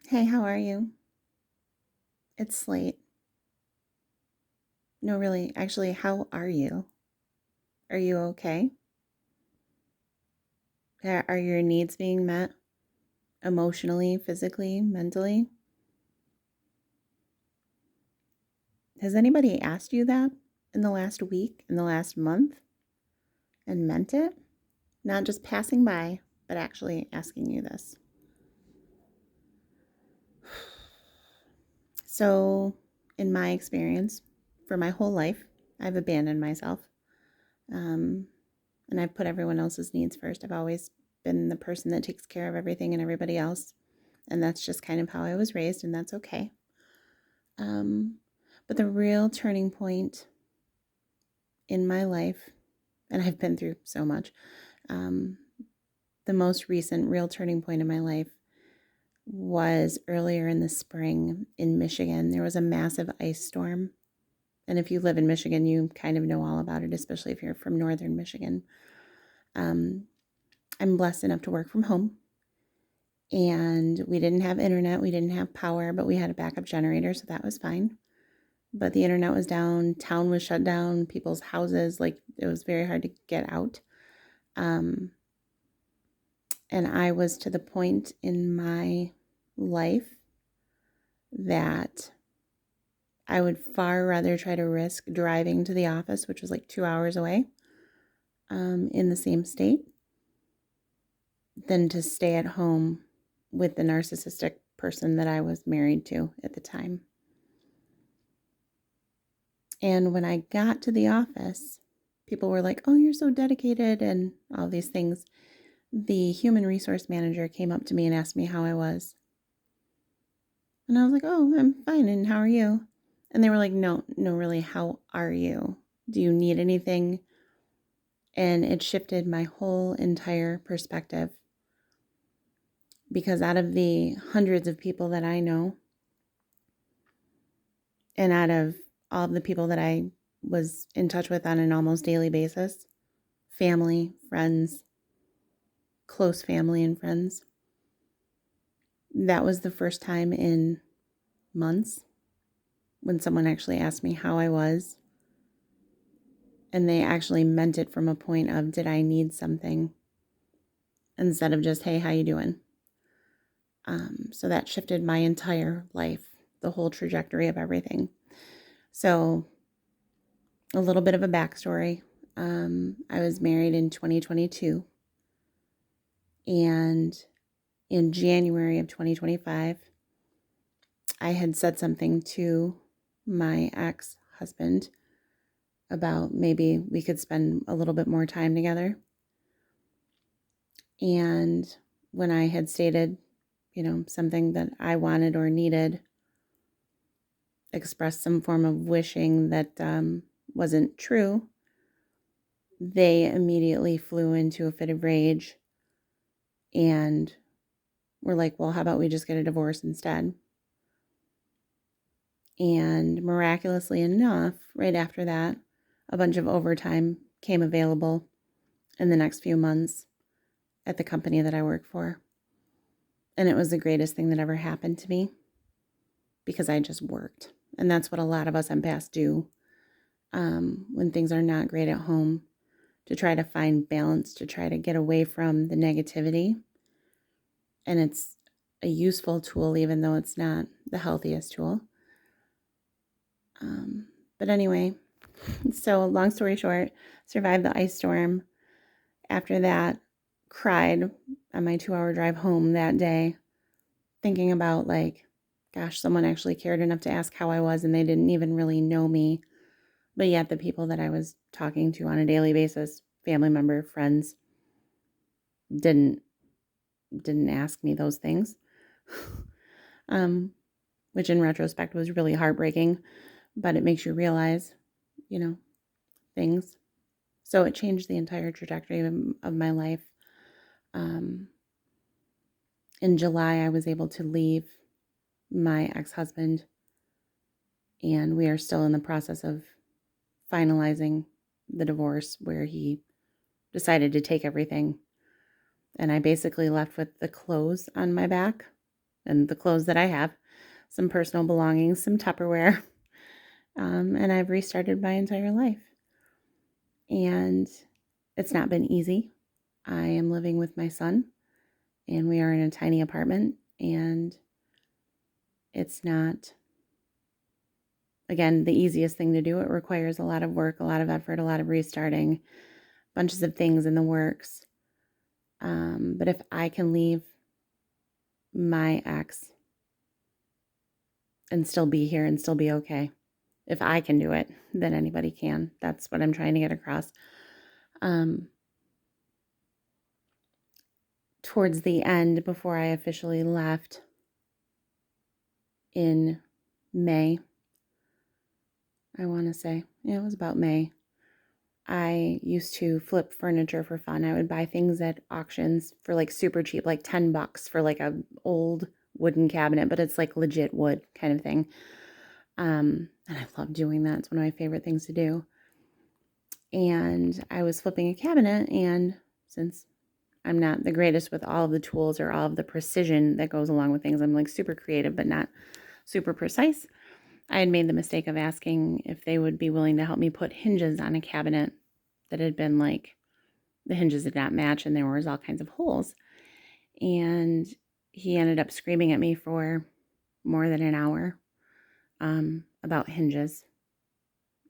Hey, how are you? It's late. No, really, actually, how are you? Are you okay? Are your needs being met emotionally, physically, mentally? Has anybody asked you that in the last week, in the last month, and meant it? Not just passing by, but actually asking you this. So, in my experience, for my whole life, I've abandoned myself. Um, and I've put everyone else's needs first. I've always been the person that takes care of everything and everybody else. And that's just kind of how I was raised, and that's okay. Um, but the real turning point in my life, and I've been through so much, um, the most recent real turning point in my life was earlier in the spring in Michigan. There was a massive ice storm. And if you live in Michigan, you kind of know all about it, especially if you're from northern Michigan. Um, I'm blessed enough to work from home. And we didn't have internet, we didn't have power, but we had a backup generator, so that was fine. But the internet was down, town was shut down, people's houses, like it was very hard to get out. Um, and I was to the point in my life that I would far rather try to risk driving to the office, which was like 2 hours away in the same state, than to stay at home with the narcissistic person that I was married to at the time. And when I got to the office, people were like, "Oh, you're so dedicated," and all these things. The human resource manager came up to me and asked me how I was. And I was like, "Oh, I'm fine. And how are you?" And they were like, "No, no, really, how are you? Do you need anything?" And it shifted my whole entire perspective because out of the hundreds of people that I know, and out of all of the people that I was in touch with on an almost daily basis, family, friends, close family and friends, that was the first time in months when someone actually asked me how I was, and they actually meant it from a point of, did I need something, instead of just, hey, how you doing? So that shifted my entire life, the whole trajectory of everything. So a little bit of a backstory. I was married in 2022, and in January of 2025, I had said something to my ex-husband about maybe we could spend a little bit more time together. And when I had stated, something that I wanted or needed, expressed some form of wishing that wasn't true, they immediately flew into a fit of rage and were like, well, how about we just get a divorce instead? And miraculously enough, right after that, a bunch of overtime came available in the next few months at the company that I work for. And it was the greatest thing that ever happened to me because I just worked. And that's what a lot of us empaths do when things are not great at home, to try to find balance, to try to get away from the negativity. And it's a useful tool, even though it's not the healthiest tool. But anyway, so long story short, survived the ice storm. After that, cried on my 2 hour drive home that day, thinking about like, gosh, someone actually cared enough to ask how I was, and they didn't even really know me. But yet the people that I was talking to on a daily basis, family member, friends, didn't ask me those things. Which in retrospect was really heartbreaking, but it makes you realize, you know, things. So it changed the entire trajectory of my life. In July, I was able to leave my ex-husband, and we are still in the process of finalizing the divorce, where he decided to take everything. And I basically left with the clothes on my back and the clothes that I have, some personal belongings, some Tupperware, and I've restarted my entire life. And it's not been easy. I am living with my son, and we are in a tiny apartment, and it's not, again, the easiest thing to do. It requires a lot of work, a lot of effort, a lot of restarting, bunches of things in the works. But if I can leave my ex and still be here and still be okay, if I can do it, then anybody can. That's what I'm trying to get across. Towards the end, before I officially left in May, I want to say, it was about May, I used to flip furniture for fun. I would buy things at auctions for like super cheap, like $10 for like a old wooden cabinet, but it's like legit wood kind of thing. And I love doing that. It's one of my favorite things to do. And I was flipping a cabinet, and since I'm not the greatest with all of the tools or all of the precision that goes along with things, I'm like super creative, but not super precise. I had made the mistake of asking if they would be willing to help me put hinges on a cabinet that had been like, the hinges did not match and there was all kinds of holes. And he ended up screaming at me for more than an hour about hinges.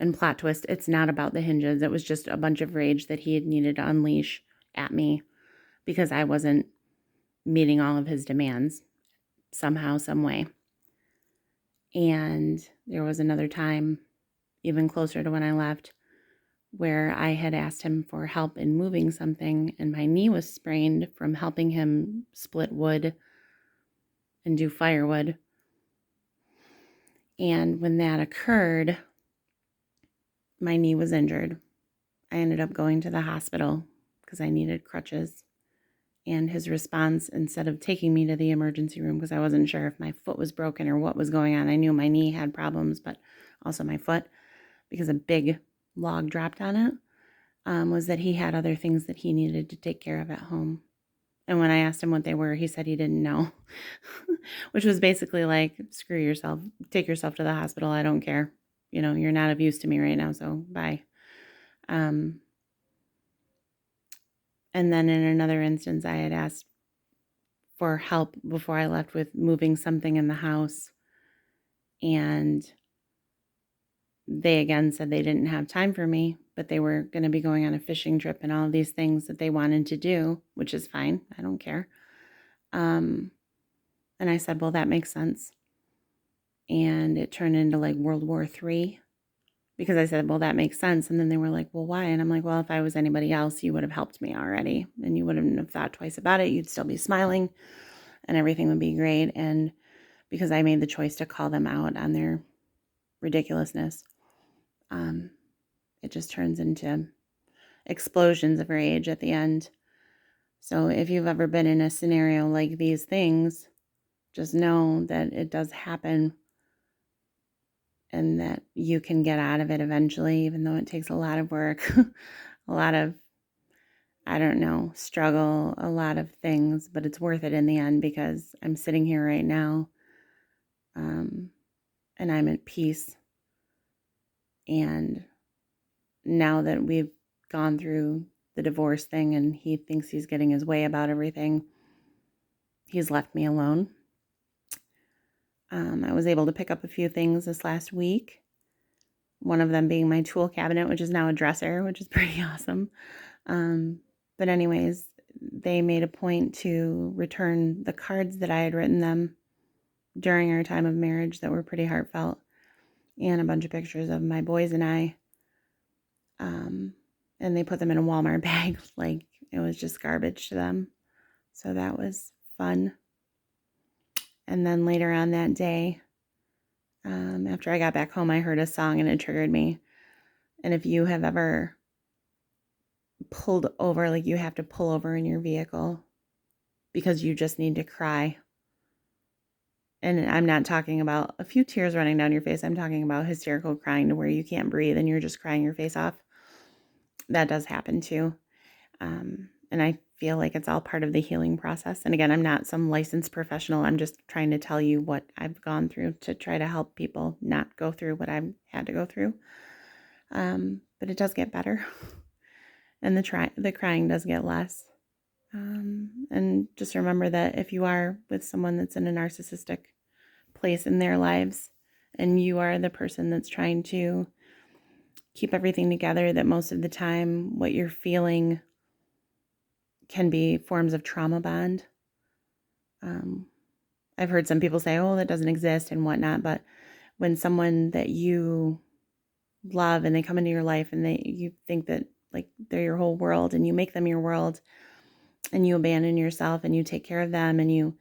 And plot twist, it's not about the hinges. It was just a bunch of rage that he had needed to unleash at me because I wasn't meeting all of his demands somehow, some way. And there was another time, even closer to when I left, where I had asked him for help in moving something, and my knee was sprained from helping him split wood and do firewood. And when that occurred, my knee was injured. I ended up going to the hospital because I needed crutches. And his response, instead of taking me to the emergency room, because I wasn't sure if my foot was broken or what was going on, I knew my knee had problems, but also my foot, because a big log dropped on it, was that he had other things that he needed to take care of at home. And when I asked him what they were, he said he didn't know, which was basically like, screw yourself, take yourself to the hospital. I don't care. You know, you're not of use to me right now, so bye. And then in another instance, I had asked for help before I left with moving something in the house. And they again said they didn't have time for me, but they were going to be going on a fishing trip and all of these things that they wanted to do, which is fine. I don't care. And I said, well, that makes sense. And it turned into like World War III because I said, well, that makes sense. And then they were like, well, why? And I'm like, well, if I was anybody else, you would have helped me already and you wouldn't have thought twice about it. You'd still be smiling and everything would be great. And because I made the choice to call them out on their ridiculousness, it just turns into explosions of rage at the end. So if you've ever been in a scenario like these things, just know that it does happen and that you can get out of it eventually, even though it takes a lot of work, a lot of, I don't know, struggle, a lot of things, but it's worth it in the end because I'm sitting here right now and I'm at peace. And now that we've gone through the divorce thing and he thinks he's getting his way about everything, he's left me alone. I was able to pick up a few things this last week. One of them being my tool cabinet, which is now a dresser, which is pretty awesome. But anyways, they made a point to return the cards that I had written them during our time of marriage that were pretty heartfelt, and a bunch of pictures of my boys and I. And they put them in a Walmart bag, like it was just garbage to them. So that was fun. And then later on that day, after I got back home, I heard a song and it triggered me. And if you have ever pulled over, like you have to pull over in your vehicle because you just need to cry. And I'm not talking about a few tears running down your face. I'm talking about hysterical crying to where you can't breathe and you're just crying your face off. That does happen too. And I feel like it's all part of the healing process. And again, I'm not some licensed professional. I'm just trying to tell you what I've gone through to try to help people not go through what I've had to go through. But it does get better. And the crying does get less. And just remember that if you are with someone that's in a narcissistic place in their lives and you are the person that's trying to keep everything together, that most of the time what you're feeling can be forms of trauma bond. I've heard some people say, oh, that doesn't exist and whatnot, but when someone that you love and they come into your life and you think that like they're your whole world and you make them your world and you abandon yourself and you take care of them and you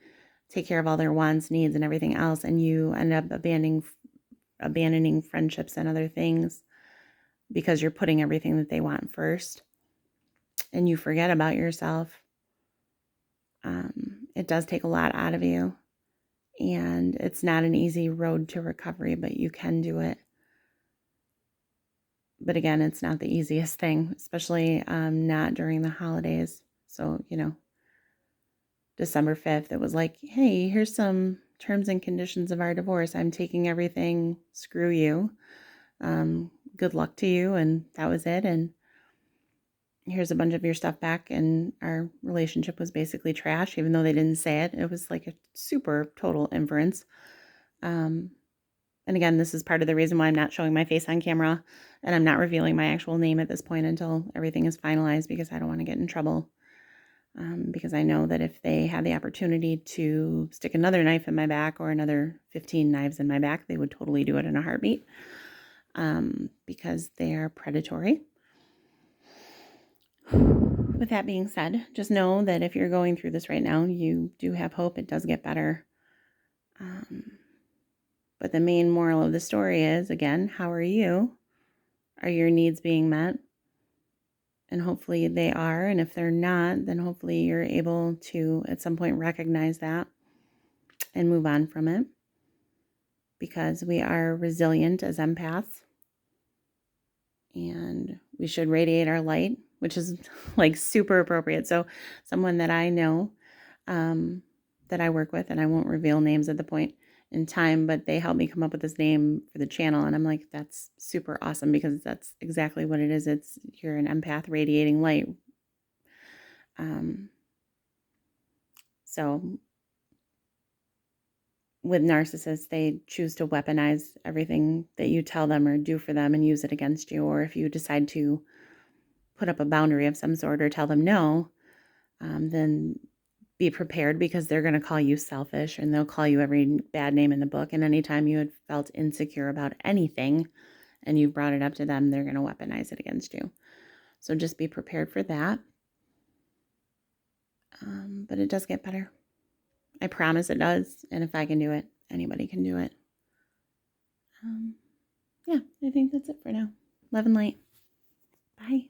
take care of all their wants, needs, and everything else, and you end up abandoning friendships and other things because you're putting everything that they want first and you forget about yourself. It does take a lot out of you, and it's not an easy road to recovery, but you can do it. But again, it's not the easiest thing, especially not during the holidays. So, December 5th, it was like, hey, here's some terms and conditions of our divorce. I'm taking everything. Screw you. Good luck to you. And that was it. And here's a bunch of your stuff back. And our relationship was basically trash, even though they didn't say it. It was like a super total inference. And again, this is part of the reason why I'm not showing my face on camera and I'm not revealing my actual name at this point until everything is finalized, because I don't want to get in trouble. Because I know that if they had the opportunity to stick another knife in my back or another 15 knives in my back, they would totally do it in a heartbeat, because they are predatory. With that being said, just know that if you're going through this right now, you do have hope. It does get better. But the main moral of the story is, again, how are you? Are your needs being met? And hopefully they are. And if they're not, then hopefully you're able to at some point recognize that and move on from it, because we are resilient as empaths and we should radiate our light, which is like super appropriate. So someone that I know, that I work with, and I won't reveal names at the point in time, but they helped me come up with this name for the channel. And I'm like, that's super awesome, because that's exactly what it is. You're an empath radiating light. So with narcissists, they choose to weaponize everything that you tell them or do for them and use it against you. Or if you decide to put up a boundary of some sort or tell them no, then be prepared, because they're going to call you selfish and they'll call you every bad name in the book. And anytime you had felt insecure about anything and you brought it up to them, they're going to weaponize it against you. So just be prepared for that. But it does get better. I promise it does. And if I can do it, anybody can do it. Yeah, I think that's it for now. Love and light. Bye.